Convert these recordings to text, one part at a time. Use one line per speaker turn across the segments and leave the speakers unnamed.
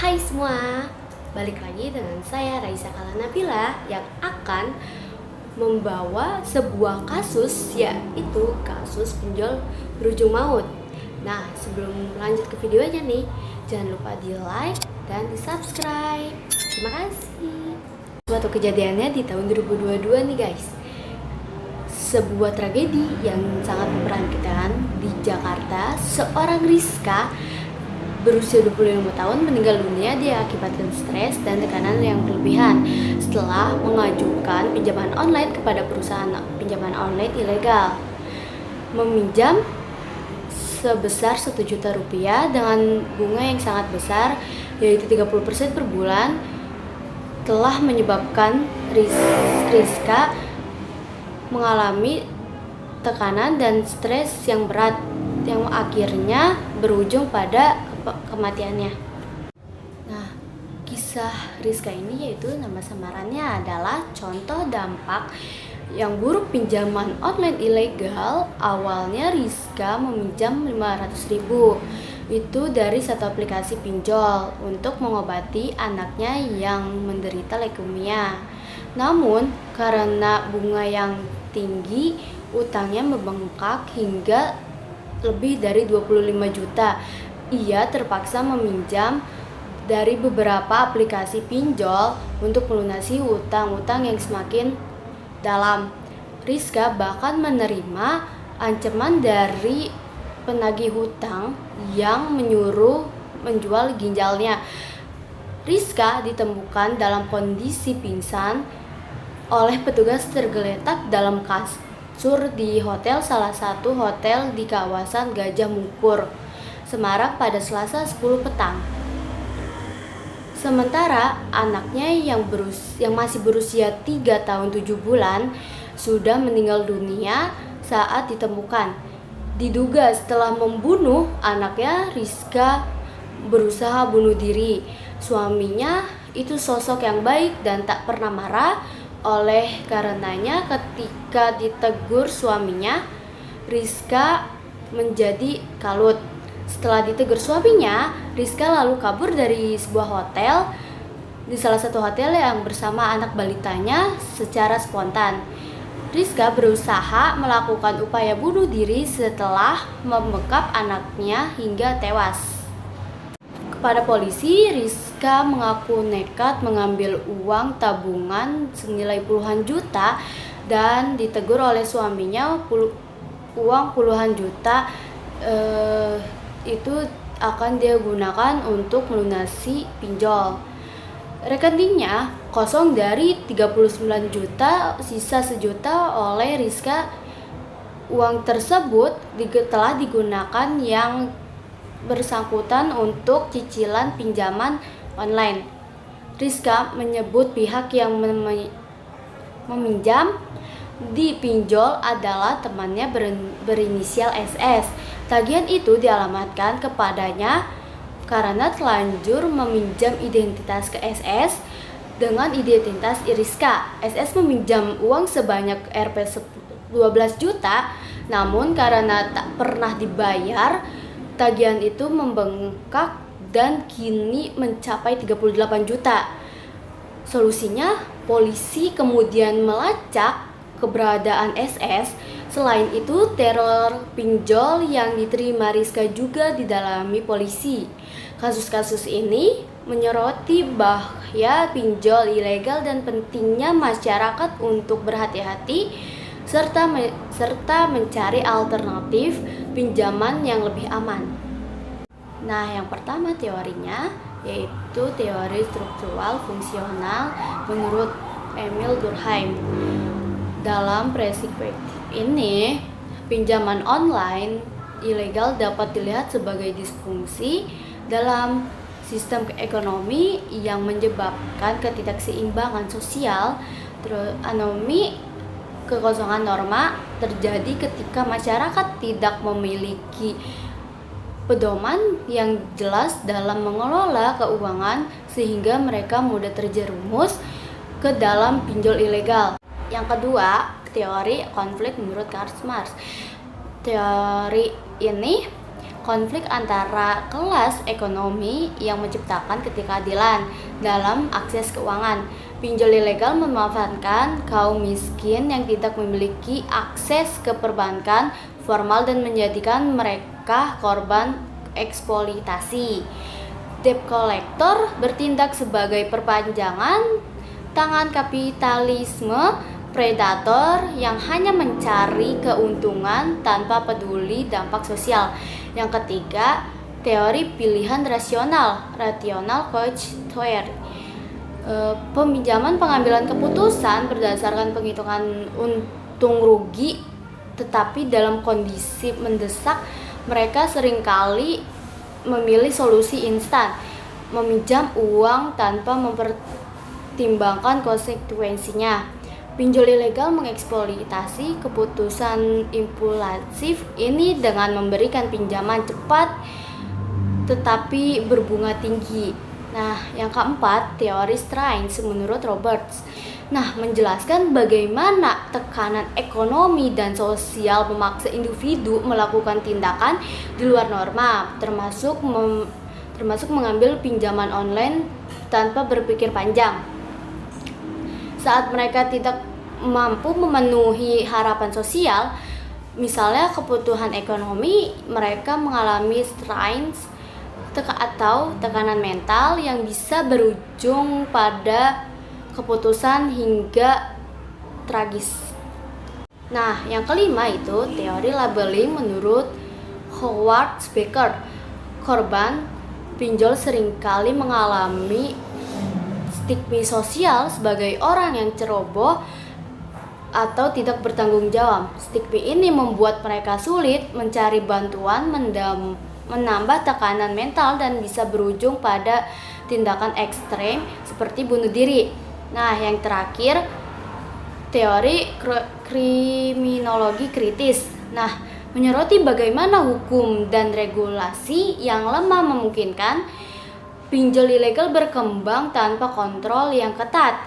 Hai semua, balik lagi dengan saya Raisa Kalanabila yang akan membawa sebuah kasus, yaitu kasus pinjol berujung maut. Nah, sebelum lanjut ke videonya nih, jangan lupa di like dan di subscribe. Terima kasih. Suatu kejadiannya di tahun 2022 nih guys. Sebuah tragedi yang sangat memprihatinkan di Jakarta. Seorang Rizka berusia 25 tahun meninggal dunia diakibatkan stres dan tekanan yang berlebihan setelah mengajukan pinjaman online kepada perusahaan pinjaman online ilegal. Meminjam sebesar 1 juta rupiah dengan bunga yang sangat besar, yaitu 30% per bulan, telah menyebabkan Rizka mengalami tekanan dan stres yang berat yang akhirnya berujung pada kematiannya. Nah, kisah Rizka ini yaitu nama samarannya adalah contoh dampak yang buruk pinjaman online ilegal. Awalnya Rizka meminjam 500.000 itu dari satu aplikasi pinjol untuk mengobati anaknya yang menderita leukemia. Namun karena bunga yang tinggi, utangnya membengkak hingga lebih dari 25 juta. Ia terpaksa meminjam dari beberapa aplikasi pinjol untuk melunasi hutang-hutang yang semakin dalam. Rizka bahkan menerima ancaman dari penagih hutang yang menyuruh menjual ginjalnya. Rizka ditemukan dalam kondisi pingsan oleh petugas tergeletak dalam kasur di salah satu hotel di kawasan Gajah Mungkur, Semarang pada Selasa 10 petang. Sementara anaknya yang masih berusia 3 tahun 7 bulan sudah meninggal dunia saat ditemukan. Diduga setelah membunuh anaknya, Rizka berusaha bunuh diri. Suaminya itu sosok yang baik dan tak pernah marah. Oleh karenanya ketika ditegur suaminya, Rizka menjadi kalut. Setelah ditegur suaminya, Rizka lalu kabur dari sebuah hotel, di salah satu hotel yang bersama anak balitanya secara spontan. Rizka berusaha melakukan upaya bunuh diri setelah membekap anaknya hingga tewas. Kepada polisi, Rizka mengaku nekat mengambil uang tabungan senilai puluhan juta dan ditegur oleh suaminya uang puluhan juta itu akan dia gunakan untuk melunasi pinjol. Rekeningnya kosong dari 39 juta, sisa 1 juta oleh Rizka. Uang tersebut telah digunakan yang bersangkutan untuk cicilan pinjaman online. Rizka menyebut pihak yang meminjam di pinjol adalah temannya berinisial SS. Tagihan itu dialamatkan kepadanya karena telanjur meminjam identitas ke SS dengan identitas Rizka. SS meminjam uang sebanyak Rp 12 juta, namun karena tak pernah dibayar, tagihan itu membengkak dan kini mencapai 38 juta. Solusinya, polisi kemudian melacak keberadaan SS. Selain itu, teror pinjol yang diterima Rizka juga didalami polisi. Kasus-kasus ini menyoroti bahaya pinjol ilegal dan pentingnya masyarakat untuk berhati-hati serta mencari alternatif pinjaman yang lebih aman. Nah, yang pertama teorinya yaitu teori struktural fungsional menurut Emil Durkheim. Dalam perspektif ini, pinjaman online ilegal dapat dilihat sebagai disfungsi dalam sistem ekonomi yang menyebabkan ketidakseimbangan sosial. Anomi kekosongan norma terjadi ketika masyarakat tidak memiliki pedoman yang jelas dalam mengelola keuangan sehingga mereka mudah terjerumus ke dalam pinjol ilegal. Yang kedua, teori konflik menurut Karl Marx. Teori ini konflik antara kelas ekonomi yang menciptakan ketidakadilan dalam akses keuangan. Pinjol ilegal memanfaatkan kaum miskin yang tidak memiliki akses ke perbankan formal dan menjadikan mereka korban eksploitasi. Debt collector bertindak sebagai perpanjangan tangan kapitalisme predator yang hanya mencari keuntungan tanpa peduli dampak sosial. Yang ketiga, teori pilihan rasional, rational choice theory. Peminjaman pengambilan keputusan berdasarkan penghitungan untung rugi, tetapi dalam kondisi mendesak mereka seringkali memilih solusi instan, meminjam uang tanpa mempertimbangkan konsekuensinya. Pinjol ilegal mengeksploitasi keputusan impulsif ini dengan memberikan pinjaman cepat tetapi berbunga tinggi. Nah, yang keempat, teori Strains menurut Roberts. Nah, menjelaskan bagaimana tekanan ekonomi dan sosial memaksa individu melakukan tindakan di luar norma, termasuk mengambil pinjaman online tanpa berpikir panjang. Saat mereka tidak mampu memenuhi harapan sosial, misalnya kebutuhan ekonomi, mereka mengalami strains atau tekanan mental yang bisa berujung pada keputusan hingga tragis. Nah, yang kelima itu teori labeling menurut Howard Becker. Korban pinjol seringkali mengalami stigma sosial sebagai orang yang ceroboh atau tidak bertanggung jawab. Stigma ini membuat mereka sulit mencari bantuan, menambah tekanan mental dan bisa berujung pada tindakan ekstrem seperti bunuh diri. Nah, yang terakhir, teori kriminologi kritis. Nah, menyoroti bagaimana hukum dan regulasi yang lemah memungkinkan pinjol ilegal berkembang tanpa kontrol yang ketat.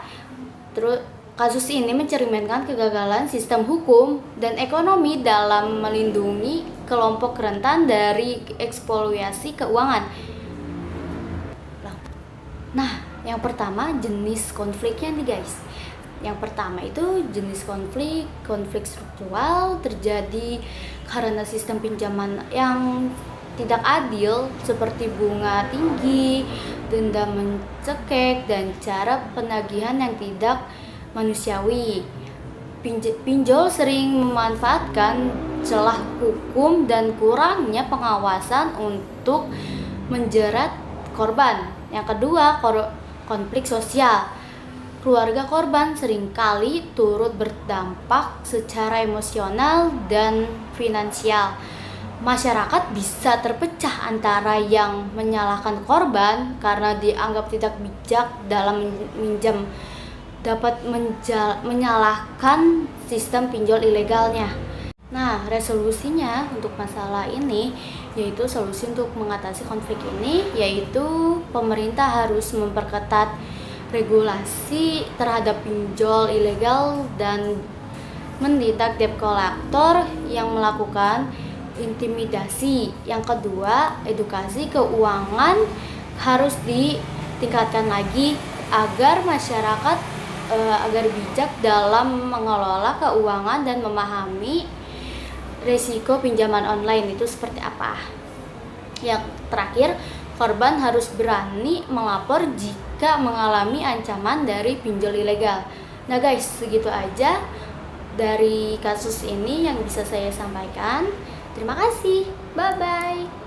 Terus, kasus ini mencerminkan kegagalan sistem hukum dan ekonomi dalam melindungi kelompok rentan dari eksploitasi keuangan. Nah, yang pertama jenis konfliknya nih guys. Yang pertama itu jenis konflik struktural terjadi karena sistem pinjaman yang tidak adil seperti bunga tinggi, denda mencekik, dan cara penagihan yang tidak manusiawi. Pinjol sering memanfaatkan celah hukum dan kurangnya pengawasan untuk menjerat korban. Yang kedua, konflik sosial. Keluarga korban seringkali turut berdampak secara emosional dan finansial. Masyarakat bisa terpecah antara yang menyalahkan korban karena dianggap tidak bijak dalam meminjam, dapat menyalahkan sistem pinjol ilegalnya. Nah, resolusinya untuk masalah ini yaitu solusi untuk mengatasi konflik ini yaitu pemerintah harus memperketat regulasi terhadap pinjol ilegal dan menindak debt collector yang melakukan intimidasi. Yang kedua, edukasi keuangan harus ditingkatkan lagi agar masyarakat agar bijak dalam mengelola keuangan dan memahami risiko pinjaman online itu seperti apa. Yang terakhir, korban harus berani melapor jika mengalami ancaman dari pinjol ilegal. Nah guys, segitu aja dari kasus ini yang bisa saya sampaikan. Terima kasih, bye-bye.